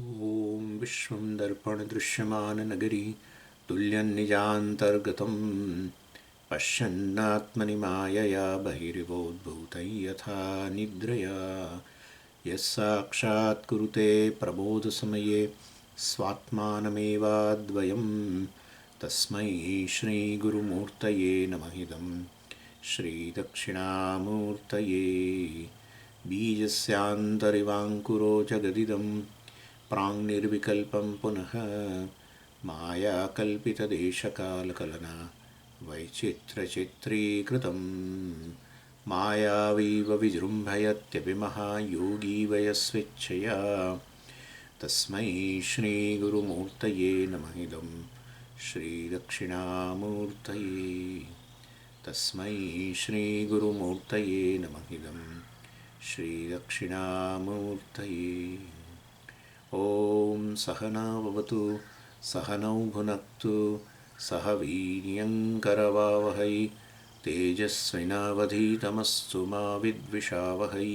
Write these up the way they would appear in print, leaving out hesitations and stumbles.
ॐ विश्वं दर्पणदृश्यमाननगरी तुल्यन्निजान्तर्गतं पश्यन्नात्मनि मायया बहिर्वोद्भूतं यथा निद्रया यः साक्षात् कुरुते प्रबोधसमये स्वात्मानमेवाद्वयं तस्मै श्रीगुरुमूर्तये नमः इदं श्रीदक्षिणामूर्तये बीजस्यान्तरिवाङ्कुरो जगदिदं प्राङ्निर्विकल्पं पुनः मायाकल्पितदेशकालकलना वैचित्र्यचित्रीकृतं मायावीव विजृम्भयत्यपि महायोगी वयस्वेच्छया तस्मै श्रीगुरुमूर्तये नमः इदं श्रीदक्षिणामूर्तये तस्मै श्रीगुरुमूर्तये नमः इदं श्रीदक्षिणामूर्तये ॐ सहना भवतु सहनौ भुनक्तु सह वीर्यङ्करवावहै तेजस्विनावधीतमस्तु मा विद्विषावहै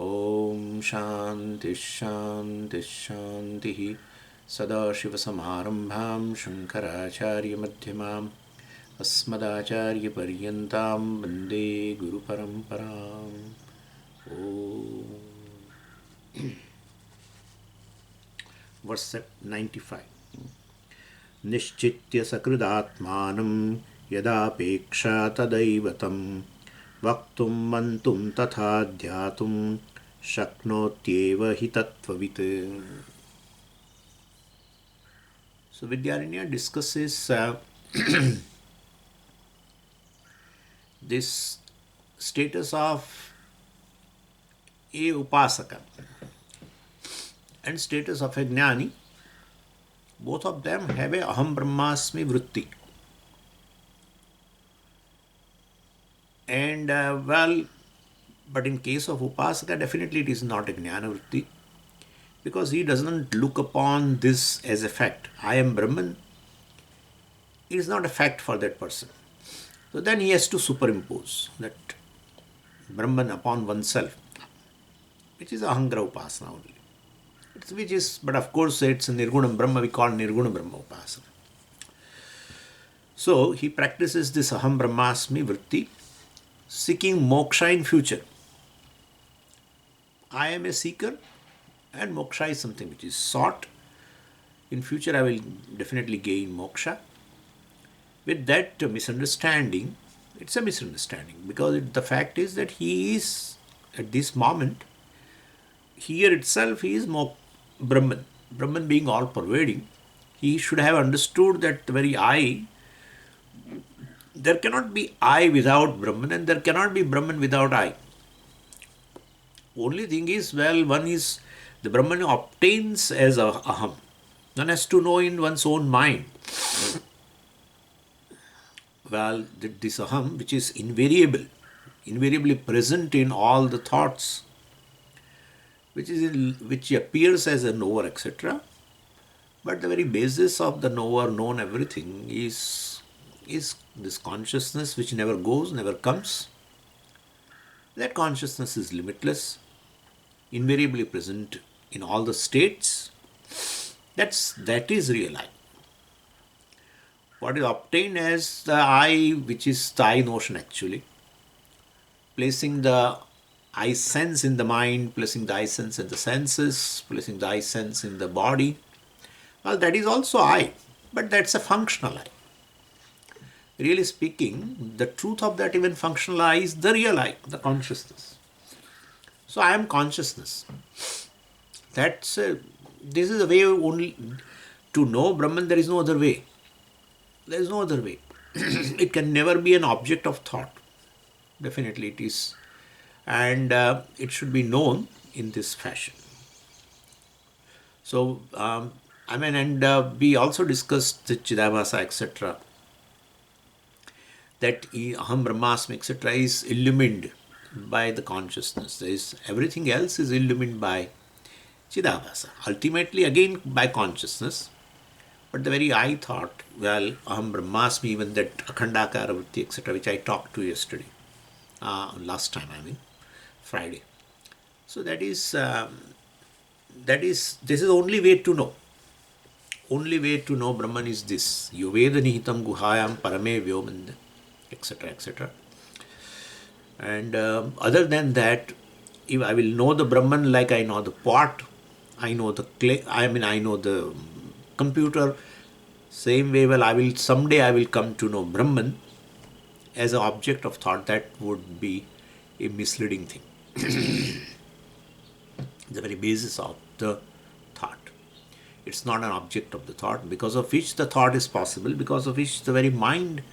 ॐ शान्तिः शान्तिः शान्तिः सदाशिवसमारम्भां शङ्कराचार्यमध्यमाम् अस्मदाचार्यपर्यन्तां वन्दे गुरुपरम्पराम् ॐ Verse 95. Nishchitya sakrudatmanam yadapeksha tadaivatam vaktum mantum tatha dhyatum shaknotyeva hi tattvavit. So Vidyaranya discusses this status of a upasaka and status of a jnani. Both of them have a aham brahmasmi vritti. And but in case of upasaka, definitely it is not a jnana vritti, because he doesn't look upon this as a fact. I am Brahman. It is not a fact for that person. So then he has to superimpose that Brahman upon oneself, which is ahangra upasana only. But of course it's Nirgunam Brahma, we call Nirguna Brahma Upasana. So he practices this Aham Brahmasmi Vritti, seeking moksha in future. I am a seeker and moksha is something which is sought. In future I will definitely gain moksha. With that misunderstanding, it's a misunderstanding, because the fact is that he is, at this moment, here itself he is Brahman. Brahman being all pervading, he should have understood that the very I, there cannot be I without Brahman, and there cannot be Brahman without I. Only thing is, one is, the Brahman obtains as a aham. One has to know in one's own mind. This aham, which is invariably present in all the thoughts, which appears as a knower, etc. But the very basis of the knower, known everything, is this consciousness which never goes, never comes. That consciousness is limitless, invariably present in all the states. That is real I. What is obtained as the I, which is the I notion actually, placing the I sense in the mind, placing the I sense in the senses, placing the I sense in the body. Well, that is also I, but that's a functional I. Really speaking, the truth of that even functional I is the real I, the consciousness. So I am consciousness. This is the way only to know Brahman. There is no other way. There is no other way. It can never be an object of thought. Definitely it is. And it should be known in this fashion. So, we also discussed the Chidabhasa, etc. That Aham Brahmasmi, etc. is illumined by the consciousness. Everything else is illumined by Chidabhasa. Ultimately, again, by consciousness. But the very I thought, Aham Brahmasmi, even that Akhandakara Vritti, etc., which I talked to yesterday, last time, Friday. So that is this is only way to know. Only way to know Brahman is this. Yoveda nihitam guhayam parame vyomanda, etc. etc. And other than that, if I will know the Brahman like I know the pot, I know the clay, I know the computer, same way, well, someday I will come to know Brahman as an object of thought. That would be a misleading thing. The very basis of the thought. It's not an object of the thought, because of which the thought is possible, because of which the very mind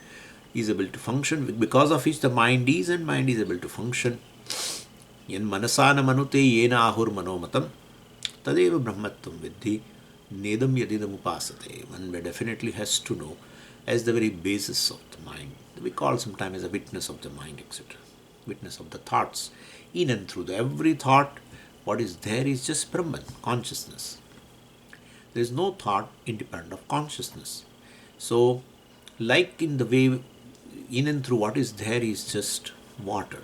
is able to function, because of which the mind is and mind is able to function. Yen manasana manute yena ahur manomatam tadeva brahmatvam vidhi nedam yadidam upasate. One definitely has to know as the very basis of the mind. We call sometimes as a witness of the mind, etc. Witness of the thoughts. In and through every thought, what is there is just Brahman, consciousness. There is no thought independent of consciousness. So, like in the way, in and through what is there is just water.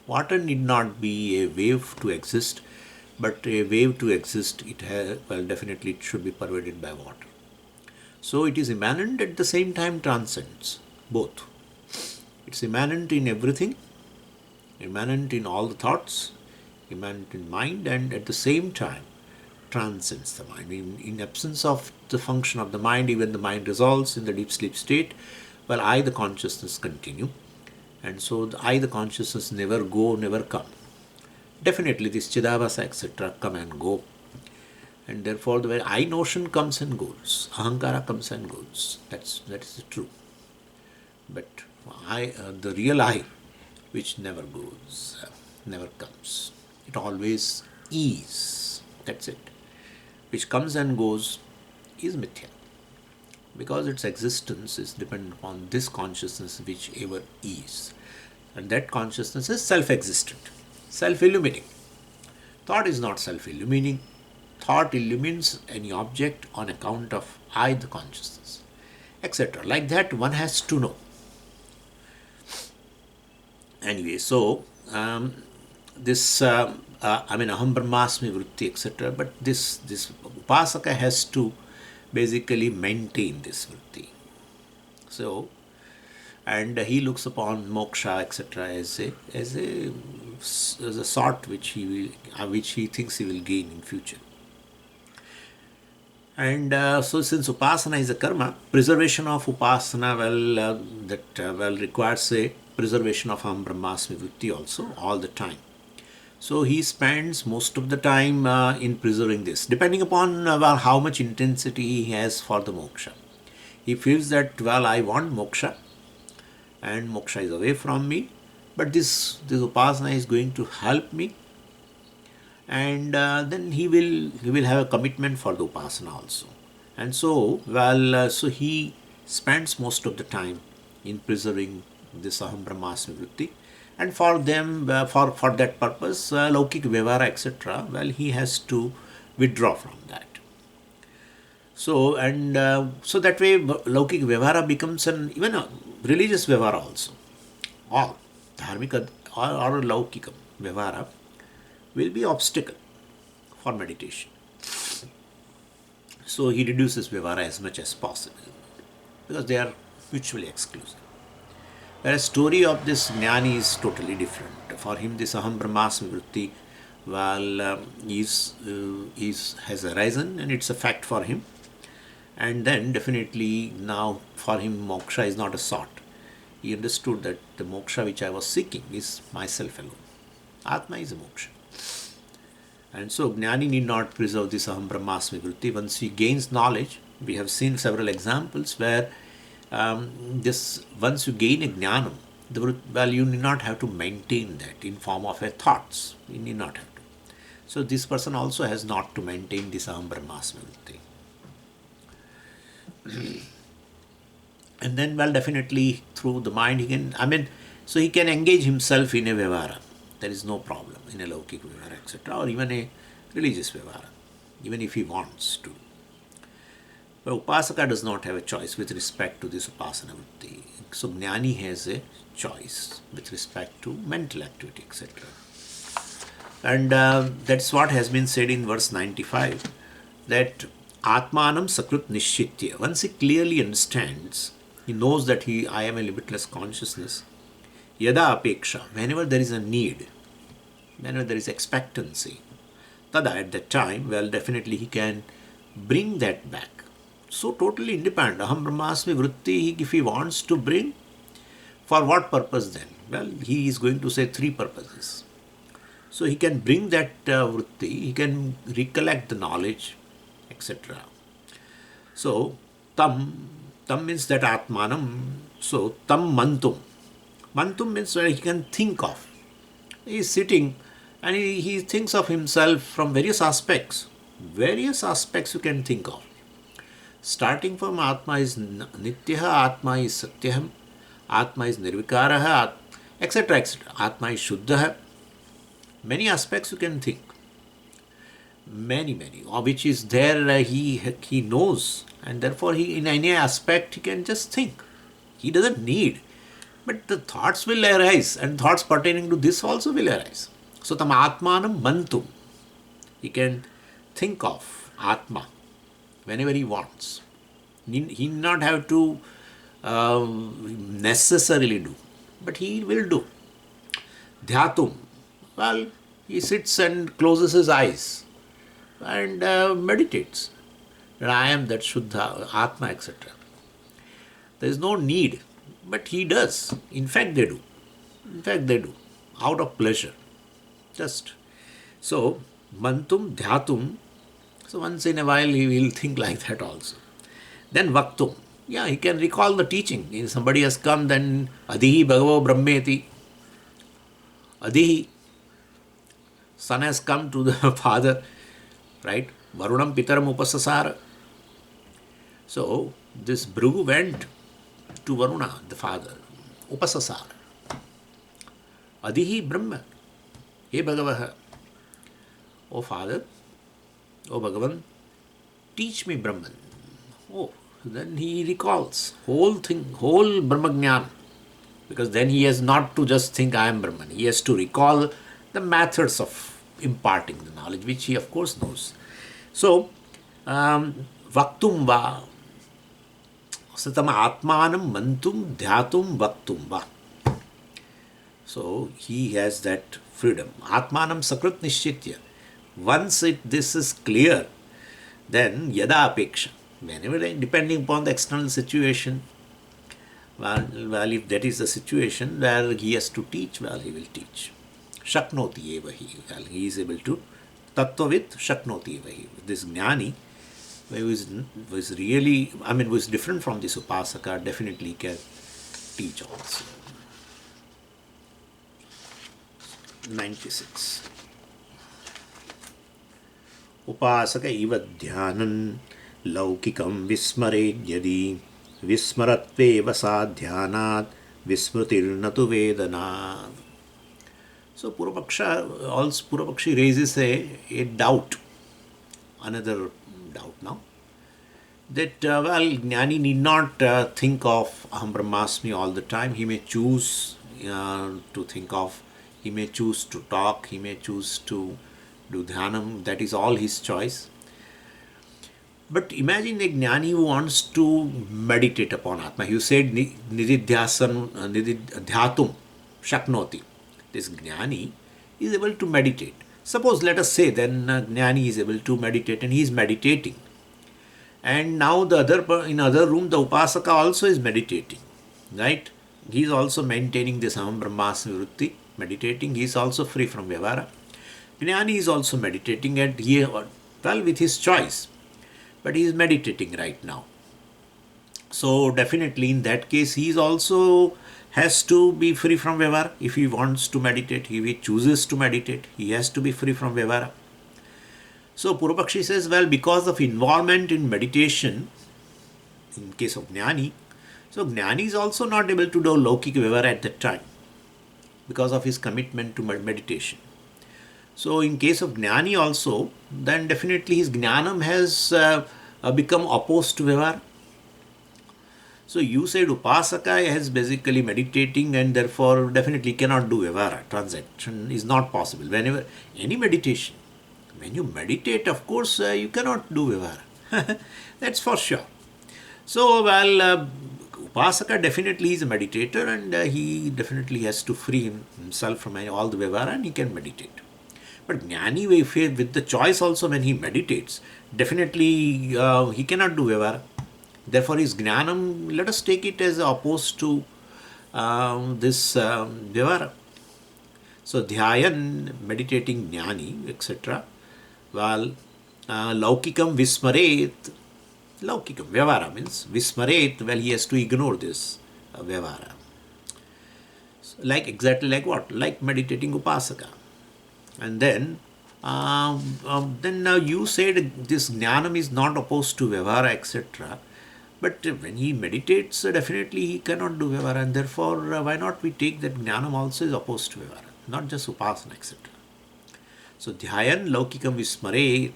Water need not be a wave to exist, but a wave to exist, definitely it should be pervaded by water. So it is immanent, at the same time transcends both. It's immanent in everything, immanent in all the thoughts, immanent in mind, and at the same time transcends the mind. In absence of the function of the mind, even the mind resolves in the deep sleep state, while I, the consciousness, continue. And so the consciousness never go, never come. Definitely this Chidabhasa, etc. come and go. And therefore the very I notion comes and goes. Ahankara comes and goes. That is true. But the real I, which never goes, never comes. It always is. That's it. Which comes and goes is mithya. Because its existence is dependent upon this consciousness which ever is. And that consciousness is self-existent, self-illuminating. Thought is not self-illuminating. Thought illumines any object on account of I, the consciousness, etc. Like that, one has to know. Anyway, so this, aham brahmasmi vritti, etc. But this upasaka has to basically maintain this vritti. So, and he looks upon moksha, etc. as a sort which he thinks he will gain in future. And so, since upasana is a karma, preservation of upasana, requires a preservation of aham brahmasmi vritti also, all the time. So he spends most of the time in preserving this, depending upon how much intensity he has for the moksha. He feels that, I want moksha, and moksha is away from me, but this upasana is going to help me, and then he will have a commitment for the upasana also. And so, so he spends most of the time in preserving this aham brahmasmi vritti. And for them, for that purpose, laukik vyavahara, etc., he has to withdraw from that. So, and so that way, laukik vyavahara becomes even a religious vyavahara also. All dharmika or laukika vyavahara will be obstacle for meditation. So he reduces vyavahara as much as possible, because they are mutually exclusive. Whereas story of this jnani is totally different. For him, this aham brahmasmi vritti, has arisen, and it's a fact for him. And then definitely now for him moksha is not a sought. He understood that the moksha which I was seeking is myself alone. Atma is a moksha. And so jnani need not preserve this aham brahmasmi vritti. Once he gains knowledge, we have seen several examples where once you gain a jnanam, you need not have to maintain that in form of a thoughts. You need not have to. So this person also has not to maintain this aham brahmasmi vritti. And then, definitely through the mind he can, so he can engage himself in a vyavahara. There is no problem in a laukik vyavahara, etc., or even a religious vyavahara, even if he wants to. But upasaka does not have a choice with respect to this upasana vritti. So jnani has a choice with respect to mental activity, etc. And that's what has been said in verse 95, that Atmanam Sakrit Nishchitya. Once he clearly understands, he knows that I am a limitless consciousness. Yada apeksha, whenever there is a need, whenever there is expectancy, tada, at that time, well, definitely he can bring that back. So totally independent. Aham Brahmasmi Vritti, if he wants to bring, for what purpose then? Well, he is going to say three purposes. So he can bring that vritti, he can recollect the knowledge, etc. So tam means that atmanam. So tam mantum. Mantum means that he can think of. He is sitting and he thinks of himself from various aspects. Various aspects you can think of. Starting from Atma is Nityaha, Atma is Satyaham, Atma is Nirvikaraha, etc. etc. Atma is Shuddhaha. Many aspects you can think. Many, which is there, he knows, and therefore he, in any aspect, he can just think. He doesn't need. But the thoughts will arise, and thoughts pertaining to this also will arise. So tam atmanam mantum. He can think of Atma whenever he wants. He need not have to necessarily do, but he will do. Dhyatum. Well, he sits and closes his eyes and meditates. That I am that Shuddha, Atma, etc. There is no need, but he does. In fact, they do. Out of pleasure. Just. So, mantum, dhyatum. So, once in a while he will think like that also. Then vaktum. Yeah, he can recall the teaching. If somebody has come, then Adihi Bhagavo Brahmeti. Adihi. Son has come to the father, right? Varunam Pitaram Upasasara. So, this Bhrigu went to Varuna, the father, Upasasara. Adihi Brahma. Hey Bhagavaha. Oh Father, oh Bhagavan, teach me Brahman. Oh, then he recalls whole Brahmagyan. Because then he has not to just think I am Brahman. He has to recall the methods of imparting the knowledge, which he of course knows. So, vaktum va. Satam atmanam mantum dhyatum vaktum va. So, he has that freedom. Atmanam sakrit nishchitya. Once this is clear, then yada apeksha. Whenever, depending upon the external situation, well, if that is the situation where he has to teach, well, he will teach. Shaknoti eva hi. Well, he is able to. Tattvavit shaknoti eva hi. This jnani, was really, was different from this upasaka, definitely can teach also. 96. Upasaka iva dhyanan laukikam vismared yadi vismaratveva sadhyanat vismrutirnatu vedanat. So Purvapakshi raises a doubt, another doubt now, that Jnani need not think of Aham Brahmasmi all the time. He may choose to think of, he may choose to talk, he may choose to do dhyanam, that is all his choice. But imagine a Jnani who wants to meditate upon Atma. You said nididhyatum shaknoti. This Jnani is able to meditate. Suppose, let us say, then Jnani is able to meditate and he is meditating. And now in other room, the Upasaka also is meditating. Right? He is also maintaining this Aham Brahmasmi Vritti, meditating. He is also free from Vyavara. Jnani is also meditating and with his choice. But he is meditating right now. So definitely in that case, he is also has to be free from Vyavara. If he wants to meditate, if he chooses to meditate, he has to be free from Vyavara. So Purvapakshi says, well, because of involvement in meditation, in case of Jnani, so Jnani is also not able to do Laukika Vyavara at that time because of his commitment to meditation. So in case of Jnani also, then definitely his Jnanam has become opposed to Vyavara. So you said Upasaka is basically meditating and therefore definitely cannot do Vyavara. Transaction is not possible. Whenever any meditation, when you meditate, of course, you cannot do Vyavara. That's for sure. So, Upasaka definitely is a meditator and he definitely has to free himself from all the Vyavara and he can meditate. But Jnani, with the choice also when he meditates, definitely he cannot do Vyavara. Therefore, his Jnanam, let us take it as opposed to this Vyavara. So, Dhyayan, meditating Jnani, etc. While Laukikam Vismaret, Laukikam, Vyavara means Vismaret, well, he has to ignore this Vyavara. So, like exactly like what? Like meditating Upasaka. And then you said this Jnanam is not opposed to Vyavara, etc. But when he meditates, definitely he cannot do Vyavara, and therefore, why not we take that Jnanam also is opposed to Vyavara, not just Upasana, etc. So, Dhyayan Laukikam Vismaret,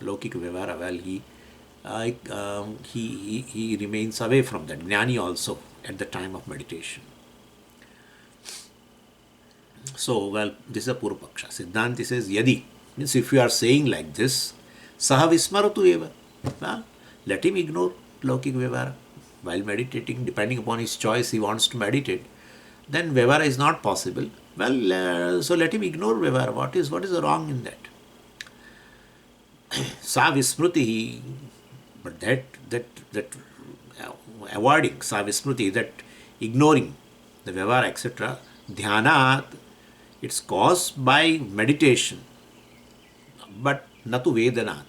Laukika Vyavara, well, he remains away from that. Jnani also at the time of meditation. So, well, this is a Purvapaksha. Siddhanti says, Yadi, means if you are saying like this, Saha Vismaratu eva. Let him ignore Laukik Vyavara while meditating, depending upon his choice, he wants to meditate. Then Vyavara is not possible. Well, so let him ignore Vyavara. What is wrong in that? Sa Vismruti, but that avoiding Sa Vismruti, that ignoring the Vyavara, etc., Dhyanat, it's caused by meditation, but natu Vedanat.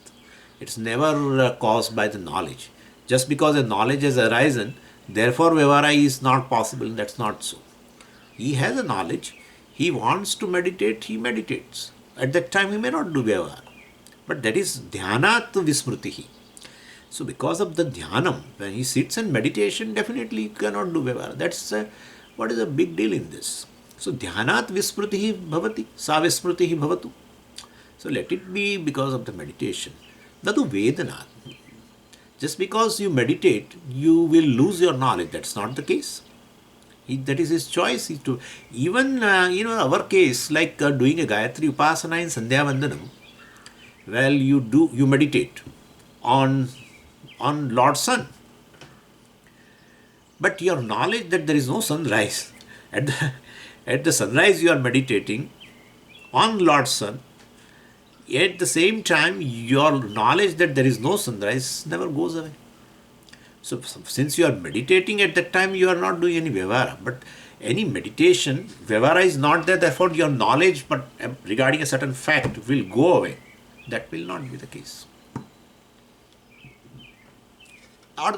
It's never caused by the knowledge. Just because the knowledge has arisen, therefore Vyavara is not possible. That's not so. He has a knowledge. He wants to meditate, he meditates. At that time he may not do Vyavara. But that is Dhyanat Vismrutihi. So because of the Dhyanam, when he sits in meditation, definitely he cannot do Vyavara. That's what is a big deal in this. So Dhyanat Vismrutihi Bhavati, Sa Vismrutihi Bhavatu. So let it be because of the meditation. Nadu Vedanat. Just because you meditate, you will lose your knowledge. That's not the case. That is his choice. Even our case, like doing a Gayatri Upasana in Sandhya Vandanam, well, you meditate on Lord Sun. But your knowledge that there is no sunrise, at the sunrise you are meditating on Lord Sun. At the same time, your knowledge that there is no sunrise never goes away. So, since you are meditating at that time, you are not doing any Vyavara. But any meditation, Vyavara is not there, therefore your knowledge but regarding a certain fact will go away. That will not be the case.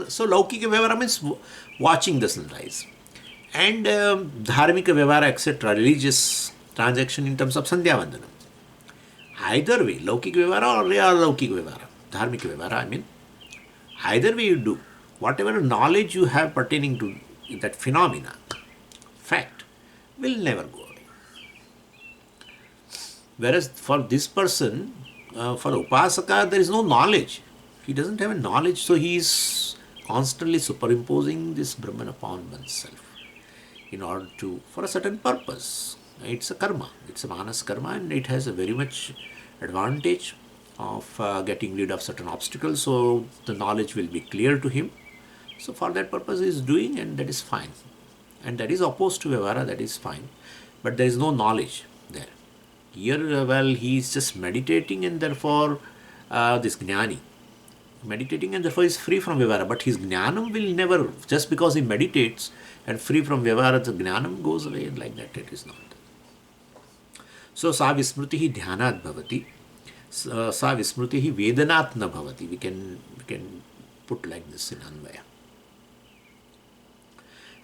So, Laukika Vyavara means watching the sunrise. And Dharmika Vyavara, etc., religious transaction in terms of Sandhya Vandanam. Either way, Laukik Vyavara or Laukik Vyavara, Dharmika Vyavara, I mean, either way you do, whatever knowledge you have pertaining to that phenomena, fact, will never go away. Whereas for this person, for Upasaka, there is no knowledge. He doesn't have a knowledge, so he is constantly superimposing this Brahman upon oneself in order for a certain purpose. It's a karma, it's a manas karma, and it has a very much advantage of getting rid of certain obstacles, so the knowledge will be clear to him. So for that purpose he is doing, and that is fine. And that is opposed to Vyavara, that is fine. But there is no knowledge there. Here, well, he is just meditating, and therefore this Jnani, meditating, and therefore is free from Vyavara. But his Jnanam will never, just because he meditates and free from Vyavara, the Jnanam goes away, and like that it is not. So, Sa Vismrutihi Dhyanat Bhavati, Sa Vismrutihi Vedanat Na Bhavati. We can put like this in Anvaya.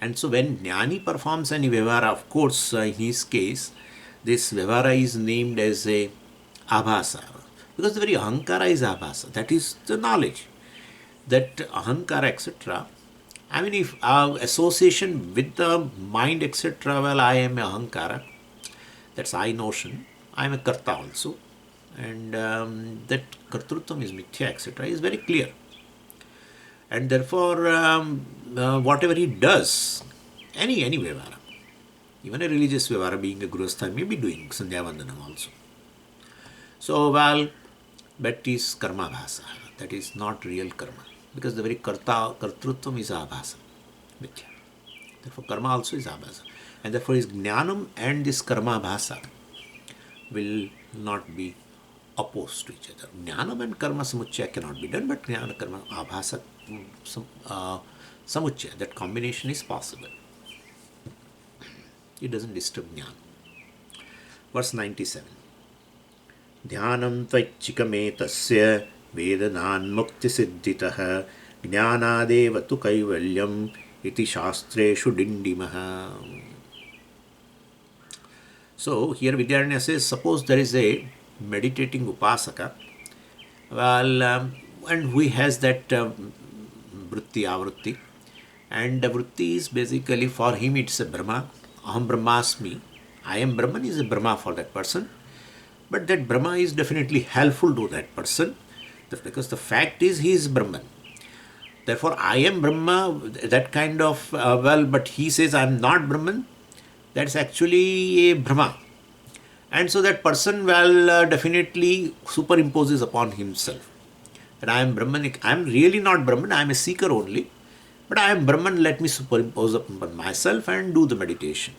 And so, when Jnani performs any Vyavara, of course, in his case, this Vyavara is named as a Abhasa. Because the very Ahankara is Abhasa. That is the knowledge. That Ahankara, etc. I mean, if association with the mind, etc., well, I am a Ahankara. That's I notion. I am a Karta also. And that Kartrutvam is Mithya, etc., is very clear. And therefore, whatever he does, any Vyavara, even a religious Vyavara, being a Grihastha, may be doing Sandhya Vandanam also. So, well, that is karma bhasa. That is not real karma. Because the very kartrutvam is abhasa. Mithya. Therefore, karma also is abhasa. And therefore, his jnanam and this karma bhasa will not be opposed to each other. Jnanam and karma samuchaya cannot be done, but jnana karma abhasa samuchaya, that combination is possible. It doesn't disturb jnana. Verse 97. Dhyanam tvaichikametasya vedananmuktisiddhitah jnanadeva tu kaivalyam iti shastreshu dindimaha. So here Vidyaranya says, suppose there is a meditating upasaka, and who has that vritti, avritti, and the vritti is basically, for him it's a Brahma, aham brahmasmi, I am Brahman is a Brahma for that person, but that Brahma is definitely helpful to that person, because the fact is he is Brahman. Therefore, I am Brahma, that kind of, but he says I am not Brahman, that's actually a Brahma. And so that person definitely superimposes upon himself. That I am Brahman, I am really not Brahman, I am a seeker only, but I am Brahman, let me superimpose upon myself and do the meditation.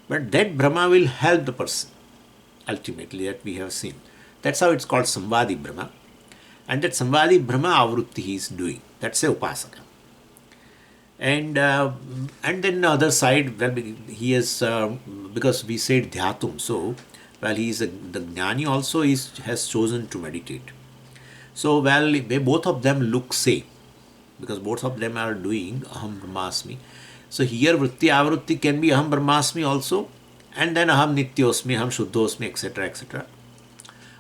But that Brahma will help the person, ultimately, that we have seen. That's how it's called Samvadi Brahma. And that Samvadi Brahma Avrutti he is doing. That's a Upasaka. And then the other side, he is, because we said Dhyatum, so, he is the Jnani also has chosen to meditate. So, they both of them look same, because both of them are doing Aham Brahmasmi. So, here Vritti Avrutti can be Aham Brahmasmi also, and then Aham Nityosmi, Aham Shuddhosmi, etc., etc.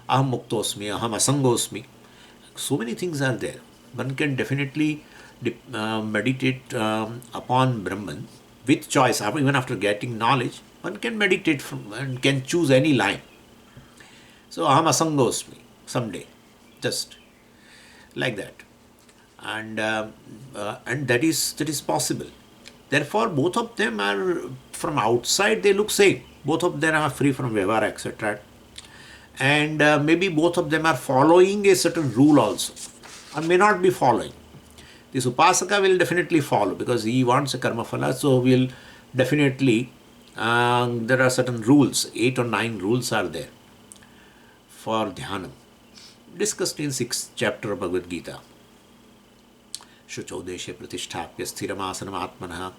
Aham Muktosmi, Aham Asangosmi. So many things are there. One can definitely meditate upon Brahman with choice. Even after getting knowledge, one can meditate from and can choose any line. So Aham Asangosmi someday, just like that, and that is possible. Therefore, both of them are from outside. They look same. Both of them are free from Vyavara, etc. And maybe both of them are following a certain rule also, or may not be following. This Upasaka will definitely follow because he wants a karma phala, so will definitely, there are certain rules, 8 or 9 rules are there for Dhyanam, discussed in 6th chapter of Bhagavad Gita. Shucho deshe pratisthapya sthiramasanam atmanah,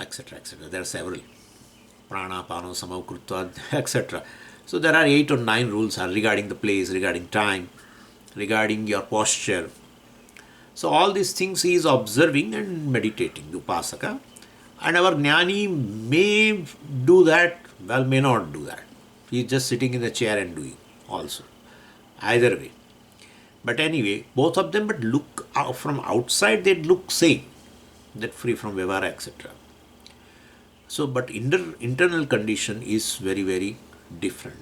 etc., etc. There are several. Prana, pano, samau, krutva, etc. So there are 8 or 9 rules are regarding the place, regarding time, regarding your posture. So all these things he is observing and meditating, Upasaka. And our Jnani may do that, may not do that. He is just sitting in the chair and doing also. Either way. But anyway, both of them, but look from outside, they look same. That free from Vyavara, etc. So, but internal condition is very, very different.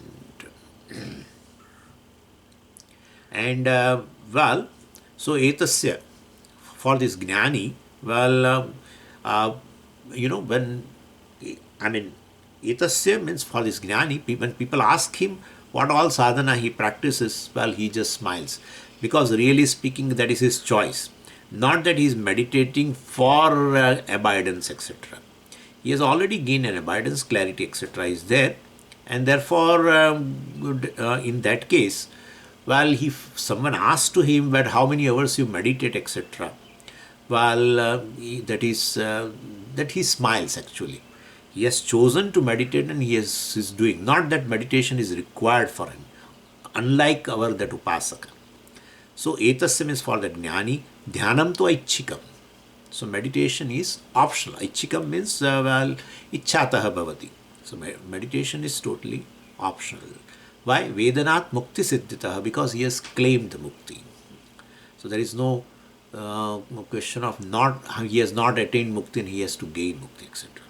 And so etasya, for this Jnani, when, etasya means for this Jnani, when people ask him what all sadhana he practices, he just smiles. Because really speaking, that is his choice. Not that he is meditating for abidance, etc. He has already gained an abidance, clarity, etc. is there. And therefore, in that case, if someone asks to him, but how many hours you meditate, etc., that he smiles actually. He has chosen to meditate and he is doing. Not that meditation is required for him, unlike our that Upasaka. So, etasya means for the Jnani, dhyanam to aichikam. So, meditation is optional. Aichikam means, ichchataha bhavati. So, meditation is totally optional. Why? Vedanat mukti siddhitaha, because he has claimed the mukti. So, there is no question of he has not attained mukti and he has to gain mukti, etc.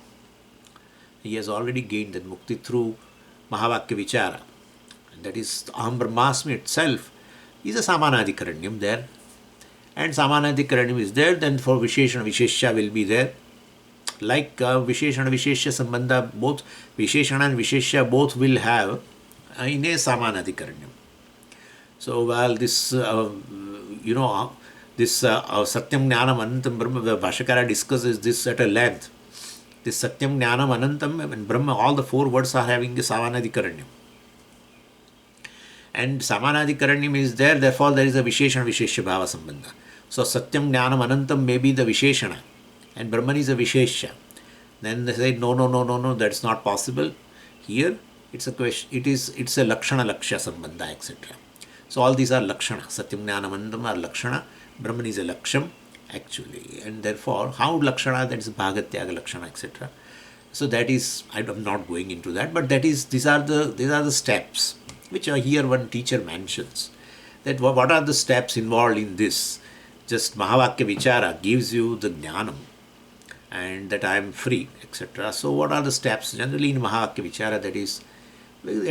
He has already gained that mukti through Mahavakya Vichara. And that is Aham Brahmasmi itself is a Samanadikaranyam there. and Samanadhikaranam is there, then for Visheshana Vishesha will be there. Like Visheshana Vishesha Sambandha, both Visheshana and Vishesha both will have in a Samanadhikaranam. So, well, this, this Satyam Jnanam Anantam Brahma, the Bhashakara discusses this at a length. This Satyam Jnanam Anantam and Brahma, all the four words are having the Samanadhikaranyam. And Samanadhikaranyam is there, therefore there is a Visheshana Vishesha Bhava Sambandha. So, Satyam Jnanam Anantam may be the Visheshana and Brahman is a Vishesha. Then they say, no, that's not possible. Here, it's a question, it's a Lakshana Lakshya Sambandha, etc. So all these are Lakshana. Satyam Jnanam Anandam are Lakshana. Brahman is a Laksham actually. And therefore, how Lakshana, that is Bhagatyaga Lakshana, etc. So that is, I'm not going into that, but that is, these are the steps which are here one teacher mentions. That what are the steps involved in this? Just Mahavakya Vichara gives you the Jnanam and that I am free, etc. So what are the steps? Generally in Mahavakya Vichara,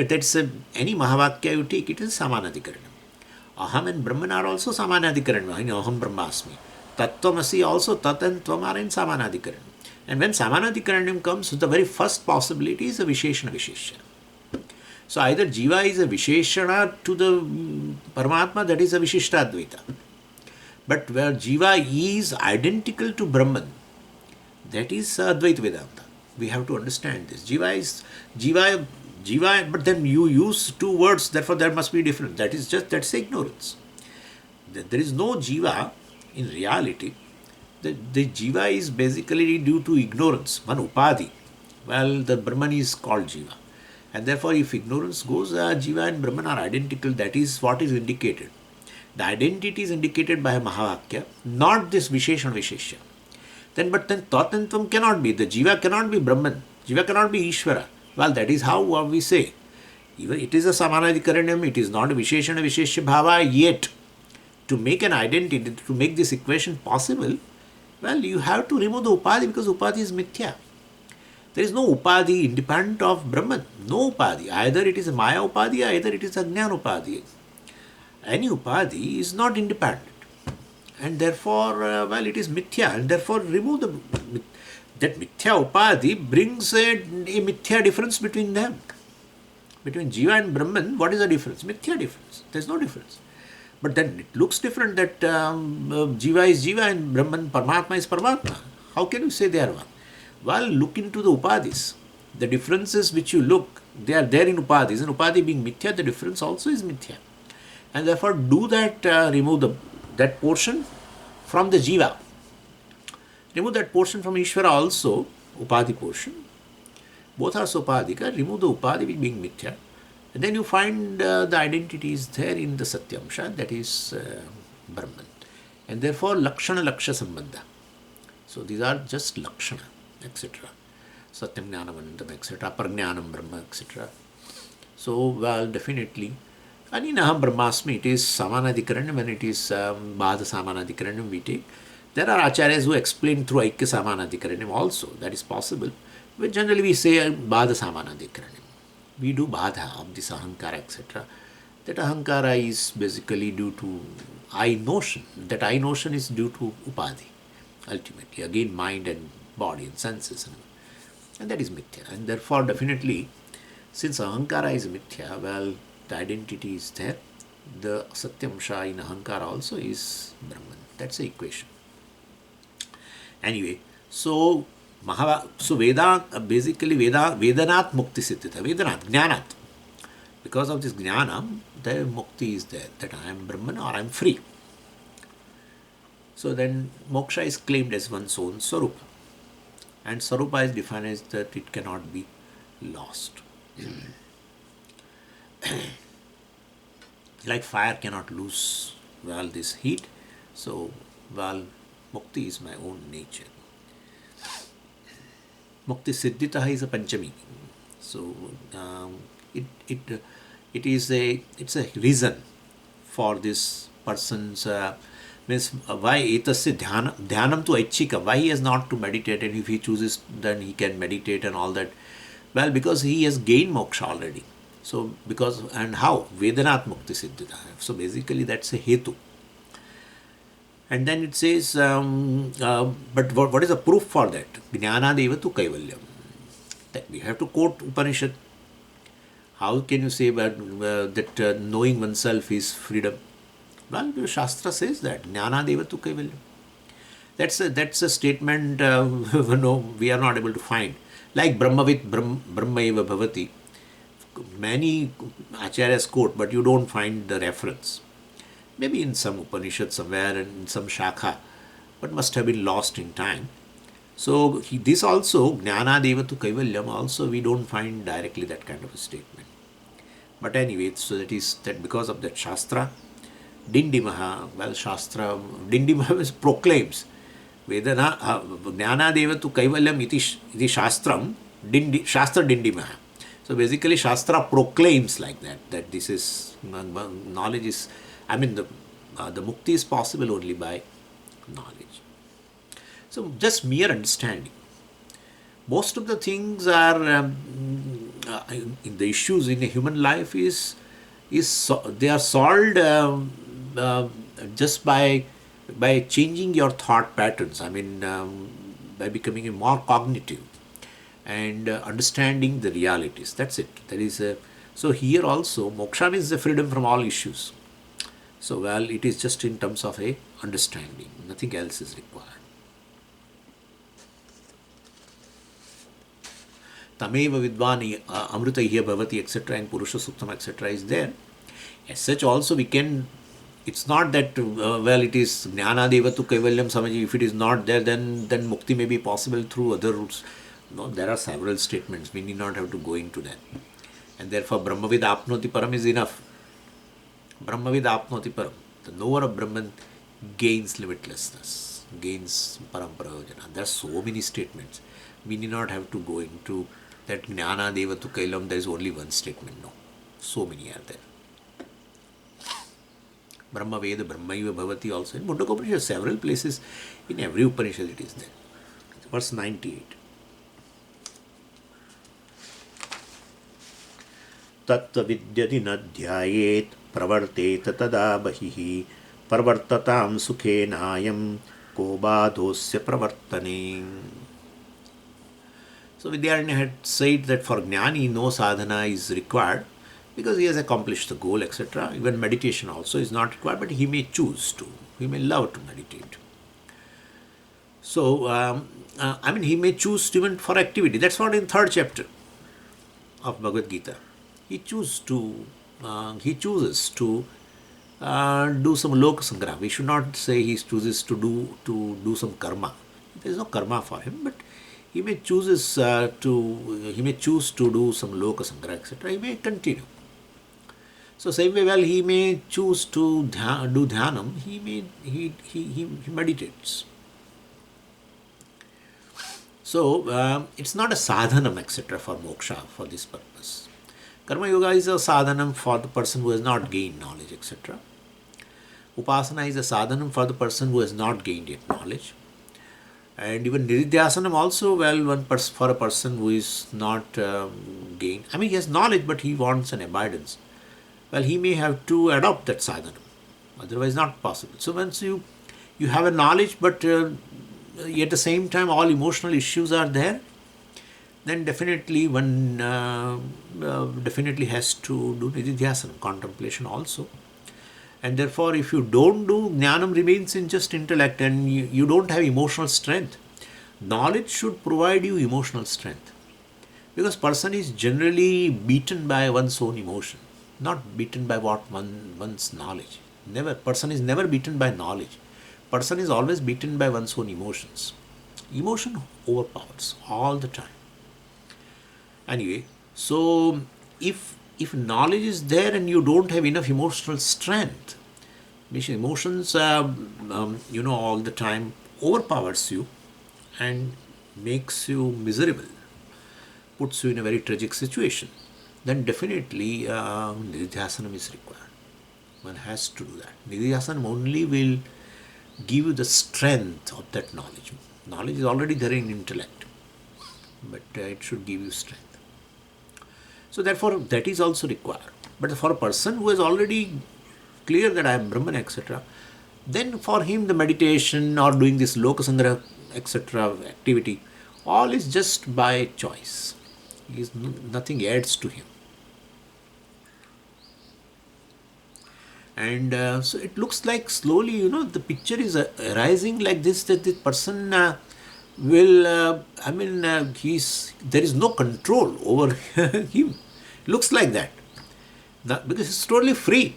that's any Mahavakya you take, it is Samanadhikaranam. Aham and Brahman are also Samanadhikaranam. Aham Brahmasmi. Tattvamasi also, Tat and Tvam are in Samanadhikaranam. And when Samanadhikaranam comes, the very first possibility is a Visheshana Vishesha. So either Jiva is a Visheshana to the Paramatma, that is a Vishishta Advaita. But where Jiva is identical to Brahman, that is Advaita Vedanta. We have to understand this. Jiva, but then you use two words, therefore there must be difference. That's ignorance. There is no Jiva in reality. The Jiva is basically due to ignorance, one Upadhi. Well, the Brahman is called Jiva. And therefore, if ignorance goes, Jiva and Brahman are identical. That is what is indicated. The identity is indicated by a Mahavakya, not this Visheshana Vishesha. But then Tat and Tvam cannot be. The Jiva cannot be Brahman. Jiva cannot be Ishvara. Well, that is how we say. Even it is a Samanadhikaranam, it is not a Visheshana Vishesha Bhava, yet to make an identity, to make this equation possible, well, you have to remove the Upadhi because Upadhi is Mithya. There is no Upadhi independent of Brahman. No Upadhi. Either it is a Maya Upadhi, either it is a Jnana Upadhi. Any Upadhi is not independent. And therefore, it is Mithya. And therefore, remove that Mithya Upadhi brings a Mithya difference between them. Between Jiva and Brahman, what is the difference? Mithya difference. There is no difference. But then it looks different that Jiva is Jiva and Brahman, Paramatma is Paramatma. How can you say they are one? Well, look into the Upadhis. The differences which you look, they are there in Upadhis. And Upadhi being Mithya, the difference also is Mithya. And therefore, do that, remove that portion from the Jiva. Remove that portion from Ishvara also, Upadhi portion. Both are Sopadhika. Remove the Upadhi being Mithya. And then you find the identity is there in the Satyamsha, that is Brahman. And therefore, Lakshana Lakshya Sambandha. So these are just Lakshana, etc. Satyam Jnanam Anandam, etc. Parjnanam Brahma, etc. So, well, definitely. And in Aham Brahmasmi, it is Samanadhikaranam and it is Bhada Samanadhikaranam we take. There are acharyas who explain through Aikya Samanadhikaranam also, that is possible. But generally we say Bhada Samanadhikaranam. We do Bhada of this Ahankara, etc. That Ahankara is basically due to I notion. That I notion is due to Upadhi, ultimately. Again, mind and body and senses. And that is Mithya. And therefore, definitely, since Ahankara is Mithya, well, the identity is there. The Satyamsha in Ahankara also is Brahman. That's the equation. Anyway, so Veda, basically Vedanat Mukti Siddhita, Vedanat, Jnanat. Because of this Jnana, the Mukti is there, that I am Brahman or I am free. So then Moksha is claimed as one's own Sarupa. And Sarupa is defined as that it cannot be lost. Like fire cannot lose, well, this heat. So, well, Mukti is my own nature. Mukti Siddhita is a Panchami. So, it's a reason for this person's means why etasya dhyanam to aichika, why he has not to meditate, and if he chooses then he can meditate and all that. Well, because he has gained moksha already. So and how? Vedanat Mukti Siddhita. So basically that's a hetu. And then it says, but what is the proof for that? Jnana deva tu kaivalyam. That we have to quote Upanishad. How can you say that knowing oneself is freedom? Well, the Shastra says that Jnana deva tu kaivalyam. That's a statement no, we are not able to find. Like Brahma eva bhavati. Many acharyas quote, but you don't find the reference. Maybe in some Upanishad somewhere and in some Shakha, but must have been lost in time. So this also, Jnana Devatu Kaivalyam, also we don't find directly that kind of a statement. But anyway, so that is that because of that Shastra, Dindimaha, well, Shastra, Dindimaha proclaims, Vedana, Jnana Devatu Kaivalyam iti Shastram, Shastra Dindimaha. So basically, Shastra proclaims like that this is, knowledge is, I mean, the mukti is possible only by knowledge. So just mere understanding. Most of the things are in the issues in a human life they are solved just by changing your thought patterns. I mean, by becoming more cognitive and understanding the realities. That's it. So here also moksha means the freedom from all issues. So well, it is just in terms of a understanding. Nothing else is required. Tameva vidvani amrita hiya bhavati etc. and Purusha Suktam etc. is there. As such also we can, it's not that well it is jnana devatu kaivalyam samaji, if it is not there then mukti may be possible through other routes. No, there are several statements, we need not have to go into that. And therefore Brahmavid apnoti param is enough. Brahmavid apnoti param, the knower of Brahman gains limitlessness, gains paramparayojana. There are so many statements, we need not have to go into that jnana devatu kaivalyam. There is only one statement, no, so many are there. Brahma Veda, Brahmaiva Bhavati also. In Mundaka Upanishad, several places, in every Upanishad it is there. Verse 98. Tattva vidyati nadhyayet pravarteta tada bahihi pravartatam sukhe nayam ko badhosya pravartane. So Vidyaranya had said that for Jnani no sadhana is required, because he has accomplished the goal, etc. Even meditation also is not required, but he may choose to. He may love to meditate. So, I mean, he may choose to even for activity. That's what in 3rd chapter of Bhagavad Gita. He chooses to do some loka sangraha. We should not say he chooses to do some karma. There is no karma for him, but he may choose to do some loka sangraha, etc. He may continue. So same way, well, he may choose to do dhyanam, he meditates. So it's not a sadhanam, etc. for moksha, for this purpose. Karma yoga is a sadhanam for the person who has not gained knowledge, etc. Upasana is a sadhanam for the person who has not gained yet knowledge. And even nididhyasanam also, well, for a person who is not gained. I mean, he has knowledge, but he wants an abidance. Well, he may have to adopt that sadhana, otherwise not possible. So once you have a knowledge, but at the same time all emotional issues are there, then definitely one definitely has to do nididhyasana, contemplation also. And therefore, if you don't do, jnanam remains in just intellect and you don't have emotional strength. Knowledge should provide you emotional strength, because person is generally beaten by one's own emotion, not beaten by one's knowledge. Person is never beaten by knowledge. Person is always beaten by one's own emotions. Emotion overpowers all the time. Anyway, so if knowledge is there and you don't have enough emotional strength, emotions all the time overpowers you and makes you miserable, puts you in a very tragic situation, then definitely nididhyasanam is required. One has to do that. Nididhyasanam only will give you the strength of that knowledge. Knowledge is already there in intellect, but it should give you strength. So therefore, that is also required. But for a person who is already clear that I am Brahman, etc., then for him the meditation or doing this lokasangra etc. activity, all is just by choice. Nothing adds to him. And so it looks like slowly, the picture is arising like this, that the person will, there is no control over him. Looks like that. Because he's totally free.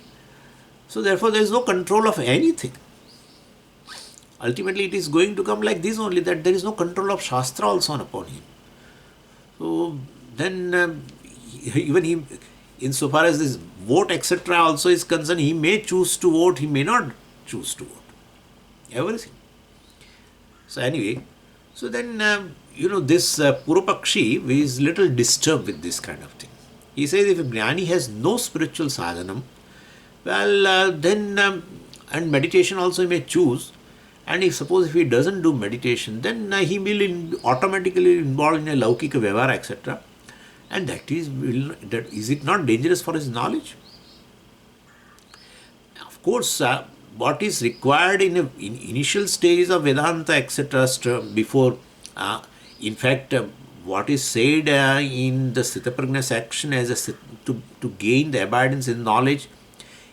So therefore there is no control of anything. Ultimately it is going to come like this only, that there is no control of Shastra also upon him. So then even he, insofar as this vote etc. also is concerned, he may choose to vote, he may not choose to vote. Everything. So anyway, so then this Purupakshi is little disturbed with this kind of thing. He says if a Jnani has no spiritual sadhanam, well then and meditation also he may choose, and if he doesn't do meditation, then he will automatically involve in a laukika vyavahara etc. And is it not dangerous for his knowledge? Of course, what is required in initial stages of Vedanta etc. before, in fact, what is said in the Sthitaprajna section as to gain the abidance in knowledge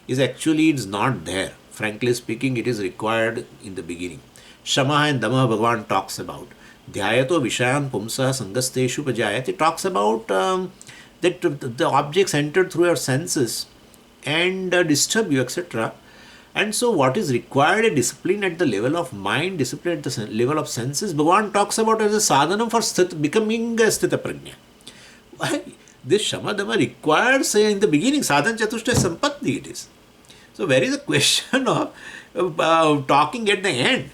is actually it's not there. Frankly speaking, it is required in the beginning. Shama and Dama Bhagavan talks about. Dhyayato Vishayan Pumsa Sangasteshu Pajayat. It talks about that the objects entered through your senses and disturb you, etc. And so what is required, a discipline at the level of mind, discipline at the level of senses, Bhagavan talks about as a sadhanam for becoming a sthita prajna. Why? This Shamadama requires in the beginning, sadhan chatushtaya sampatti it is. So where is the question of talking at the end?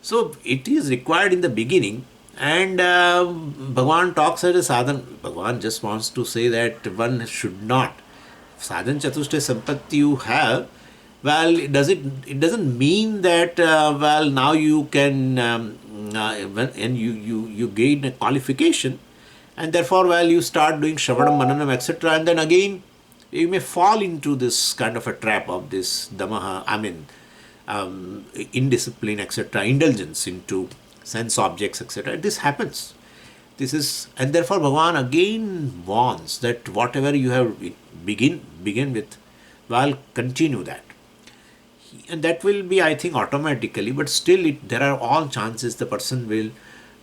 So it is required in the beginning, and Bhagavan talks as a sadhan. Bhagavan just wants to say that one should not. Sadhan chatushtaya sampatti you have, well, it doesn't mean that, well, now you can, and you gain a qualification, and therefore, well, you start doing Shravanam, Mananam, etc. And then again, you may fall into this kind of a trap of this Damaha, indiscipline, etc., indulgence into sense objects, etc. This happens. And therefore, Bhagavan again warns that whatever you have begin with, well, continue that. And that will be, I think, automatically, but still there are all chances the person will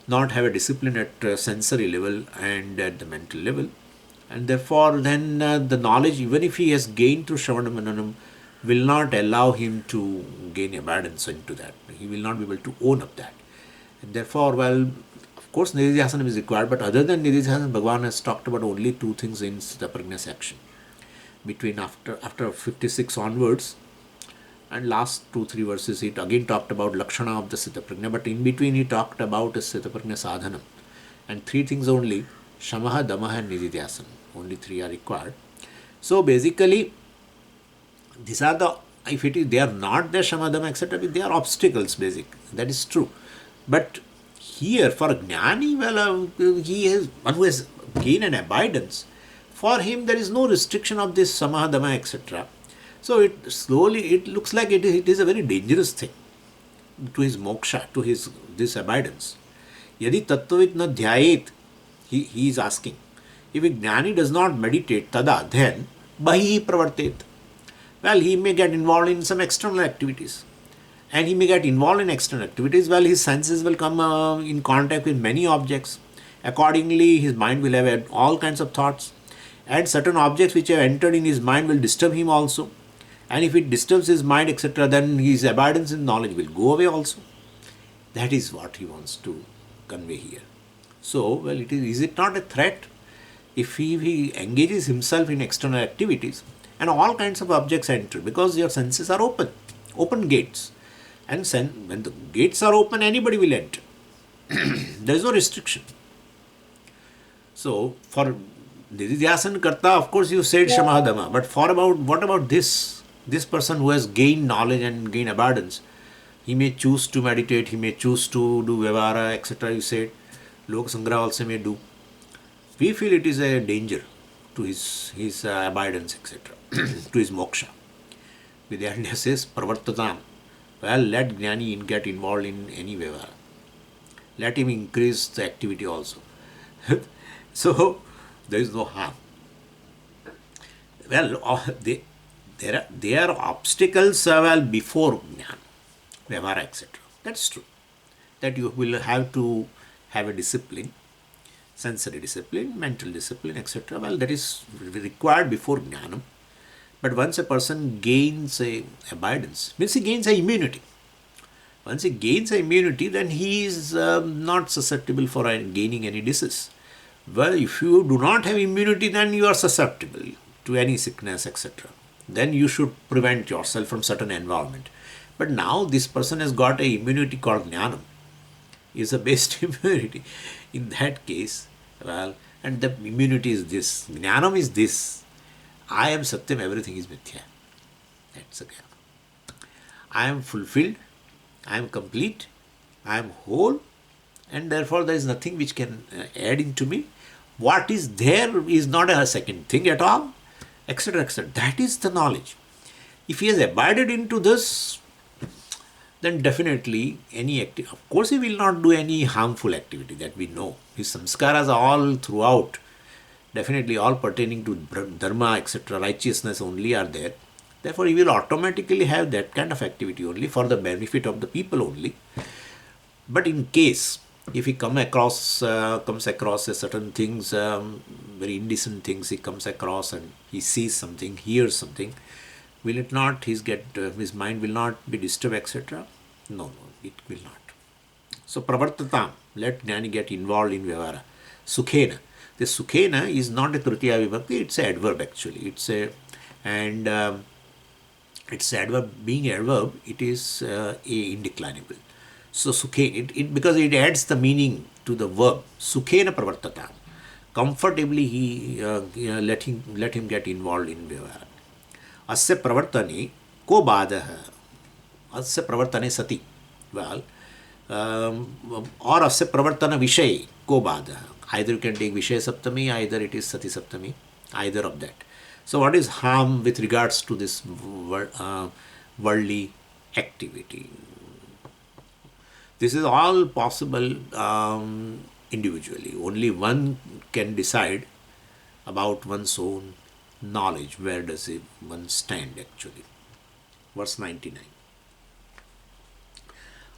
not have a discipline at sensory level and at the mental level. And therefore, then the knowledge, even if he has gained through Shravana Mananam, will not allow him to gain abidance into that. He will not be able to own up that. And therefore, well, of course, Nididhyasanam is required, but other than Nididhyasanam, Bhagavan has talked about only two things in the Prajna section. Between after 56 onwards, and last 2-3 verses, he again talked about Lakshana of the Sthita Prajna, but in between he talked about a Sthita Prajna sadhanam. And three things only, Shamaha, Damaha and Nididhyasanam. Only three are required. So basically, these are they are not the Shama, Dama, etc., they are obstacles, basic. That is true. But here, for a Jnani, well, he is one who has gained an abidance. For him, there is no restriction of this Samaha, Dama, etc. So it looks like it is a very dangerous thing to his moksha, to this abidance. Yadi tattvavit na dhyayet, he is asking. If a Jnani does not meditate, tada, then bahi pravartet. Well, he may get involved in some external activities. And he may get involved in external activities. Well, his senses will come in contact with many objects. Accordingly, his mind will have all kinds of thoughts. And certain objects which have entered in his mind will disturb him also. And if it disturbs his mind, etc., then his abidance in knowledge will go away also. That is what he wants to convey here. So, well, is it not a threat? If he engages himself in external activities and all kinds of objects enter, because your senses are open gates. And when the gates are open, anybody will enter. There is no restriction. So, for Nididhyasan Karta, of course, you said Shamadama, but what about this person who has gained knowledge and gained abundance? He may choose to meditate, he may choose to do Vyavahara, etc. You said, Lok Sangra also may do. We feel it is a danger to his abidance, etc., to his moksha. Vidyaరణya says, Pravartatam. Well, let Jnani get involved in any Vyavahara. Let him increase the activity also. So, there is no harm. Well, there are obstacles well before Jnana, Vyavahara, etc. That's true. That you will have to have a discipline, sensory discipline, mental discipline, etc. Well, that is required before Jnanam. But once a person gains a abidance, means he gains a immunity. Once he gains a immunity, then he is not susceptible for gaining any disease. Well, if you do not have immunity, then you are susceptible to any sickness, etc. Then you should prevent yourself from certain environment. But now this person has got a immunity called Jnanam, is a best immunity. In that case, well, and the immunity is this, Jnanam is this. I am Satyam, everything is Mithya. That's again. I am fulfilled, I am complete, I am whole, and therefore there is nothing which can add into me. What is there is not a second thing at all, etc. etc. That is the knowledge. If he has abided into this, then definitely any activity, of course, he will not do any harmful activity, that we know. His samskaras are all throughout, definitely all pertaining to dharma, etc., righteousness only are there. Therefore, he will automatically have that kind of activity only for the benefit of the people only. But in case if he comes across a certain things, very indecent things he comes across, and he sees something, hears something, will it not his mind will not be disturbed, etc.? No, it will not. So pravartatam, let Jnani get involved in Vyavahara. Sukhena. The Sukhena is not a Tritiya Vibhakti, it's an adverb actually. It's adverb, being adverb, it is indeclinable. So sukhe, because it adds the meaning to the verb. Sukhena pravartata. Comfortably let him get involved in Vyavahara. Asya pravartane ko badaha. Asya pravartane sati. Well, or asya pravartana vishay ko badaha. Either you can take Vishay Saptami, either it is Sati Saptami, either of that. So what is harm with regards to this worldly activity? This is all possible individually. Only one can decide about one's own knowledge. Where does one stand actually? Verse 99.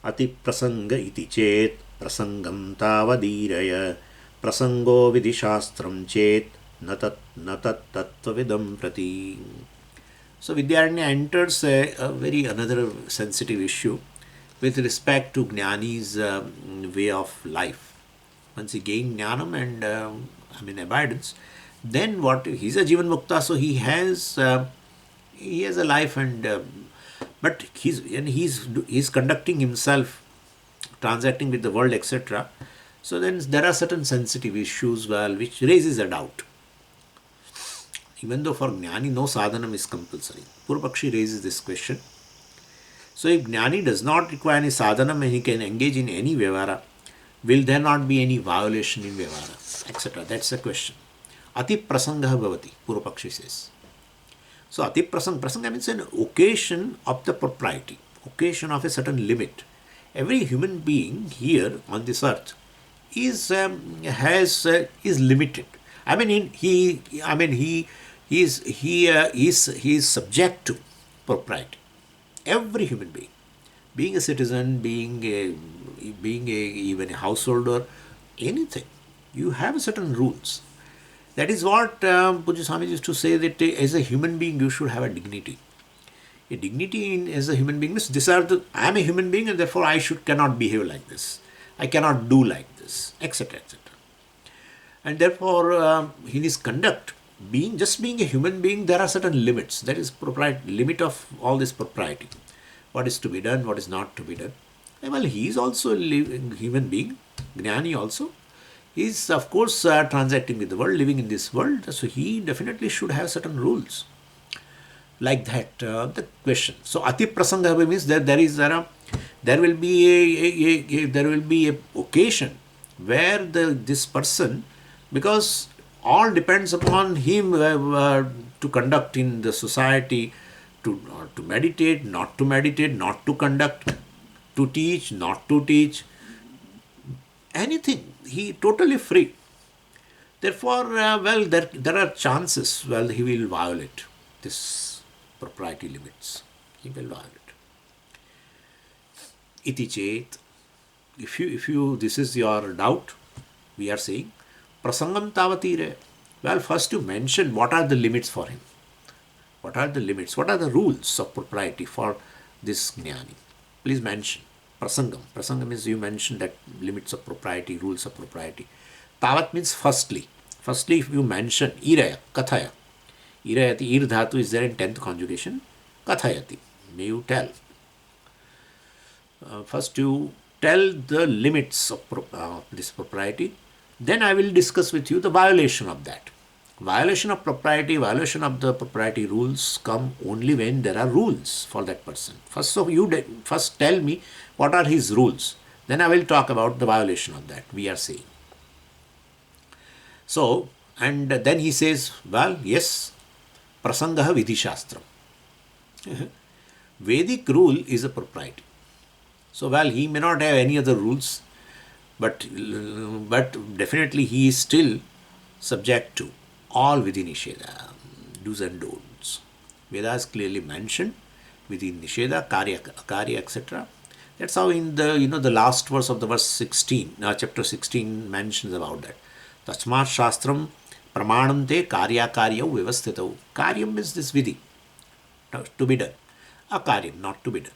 Ati prasanga iti chet prasangam tavadiraya prasango vidishastram chet natat tattvavidam prati. So Vidyaranya enters a very another sensitive issue with respect to Jnani's way of life. Once he gained Jnanam and abidance, then what? He's a Jivan Mukta, so he has a life, but he's conducting himself, transacting with the world, etc. So then there are certain sensitive issues, which raises a doubt. Even though for Jnani no sadhanam is compulsory. Purvapakshi raises this question. So if Jnani does not require any sadhanam and he can engage in any Vyavahara, will there not be any violation in Vyavahara, etc.? That's the question. Ati prasangah bhavati, Purvapakshi says. So ati prasanga means an occasion of the propriety, occasion of a certain limit. Every human being here on this earth is limited. He is subject to propriety. Every human being, being a citizen, being even a householder, anything, you have certain rules. That is what Pujya Swami used to say, that as a human being you should have a dignity. A dignity as a human being means I am a human being and therefore I cannot behave like this. I cannot do like this, etc. etc. And therefore, in his conduct, being a human being, there are certain limits. That is limit of all this propriety. What is to be done, what is not to be done. Well, he is also a human being, Jnani also. He is, of course, transacting with the world, living in this world. So he definitely should have certain rules. Like that, the question. So ati prasanga means that there will be a occasion where this person, because all depends upon him to conduct in the society, to meditate, not to meditate, not to conduct, to teach, not to teach, anything. He totally free. Therefore, there are chances, he will violate this propriety limits. He will violate. Iti chet, if you, this is your doubt, we are saying, prasangam tavatire. Well, first you mention what are the limits for him. What are the limits? What are the rules of propriety for this jnani? Please mention. Prasangam. Prasangam is you mention that limits of propriety, rules of propriety. Tavat means firstly. Firstly, if you mention iraya, kathaya. Irayati, ir dhatu is there in 10th conjugation. Kathayati. May you tell. First you tell the limits of this propriety. Then I will discuss with you the violation of that. Violation of propriety, violation of the propriety rules come only when there are rules for that person. First, so you first tell me what are his rules. Then I will talk about the violation of that, we are saying. So, and then he says, well, yes, prasangaha vidhi shastram. Vedic rule is a propriety. So, he may not have any other rules, but definitely he is still subject to all vidhi nisheda, do's and don'ts. Vedas clearly mentioned vidhi nisheda, karya, etc. That's how in the the last verse of the verse 16, chapter 16 mentions about that. Tasmat shastram pramanante karya vyavastitau. Karyam is this vidhi, to be done. Akaryam, not to be done.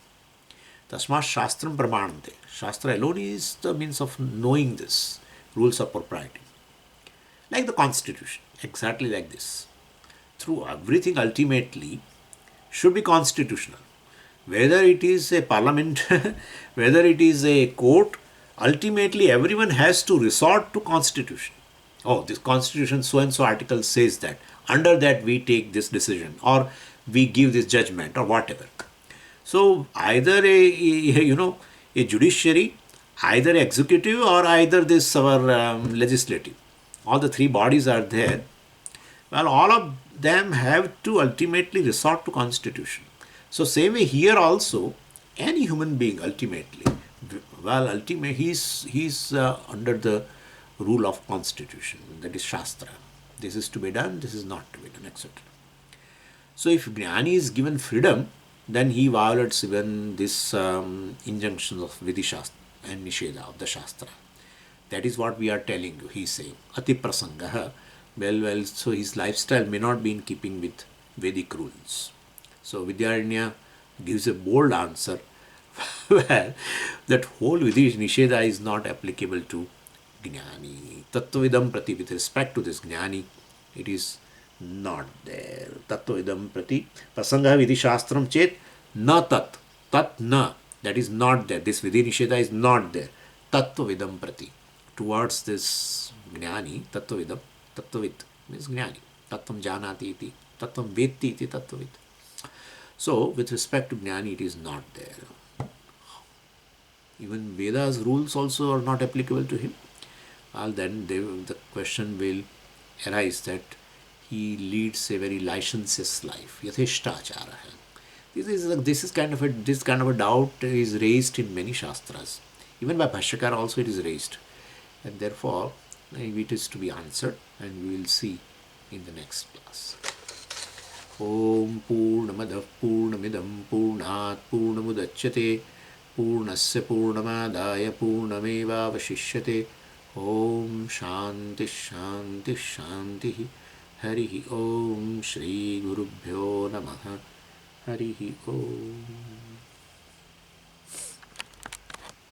Tasmat shastram pramanante. Shastra alone is the means of knowing this, rules of propriety. Like the constitution, exactly like this. Through everything ultimately should be constitutional. Whether it is a parliament, whether it is a court, ultimately everyone has to resort to constitution. Oh, this constitution so and so article says that. Under that we take this decision or we give this judgment or whatever. So either a judiciary, either executive or either this our legislative. All the three bodies are there. Well, all of them have to ultimately resort to constitution. So same way here also, any human being ultimately, he's under the rule of constitution, that is shastra. This is to be done, this is not to be done, etc. So if jnani is given freedom, then he violates even this injunctions of vidhi shastra and nisheda of the shastra. That is what we are telling you. He is saying ati prasangaha. So his lifestyle may not be in keeping with Vedic rules. So Vidyaranya gives a bold answer where that whole vidhi nisheda is not applicable to jnani. Tattvavidam prati, with respect to this jnani, it is not there. Tattvavidam prati prasanga vidhi shastram chet na tat. Tat na. That is not there. This vidhi nisheda is not there. Tattvavidam prati. Towards this jnani, tattvavidam, tattvit means jnani. Tattvam janati iti. Tattvam vetti iti tattvit. So, with respect to jnani, it is not there. Even Veda's rules also are not applicable to him. Well, then the question will arise that he leads a very licentious life. Yatheshtachara. This kind of a doubt is raised in many shastras. Even by Bhashyakara also it is raised. And therefore, it is to be answered, and we will see in the next class. Om Purnamadav Purnamidam Purnat Purnamudachyate Purnasya Purnamadaya Purnameva Vashishyate. Om Shanti Shanti Shanti. Harihi Om Shri Gurubhyo Namaha. Harihi Om.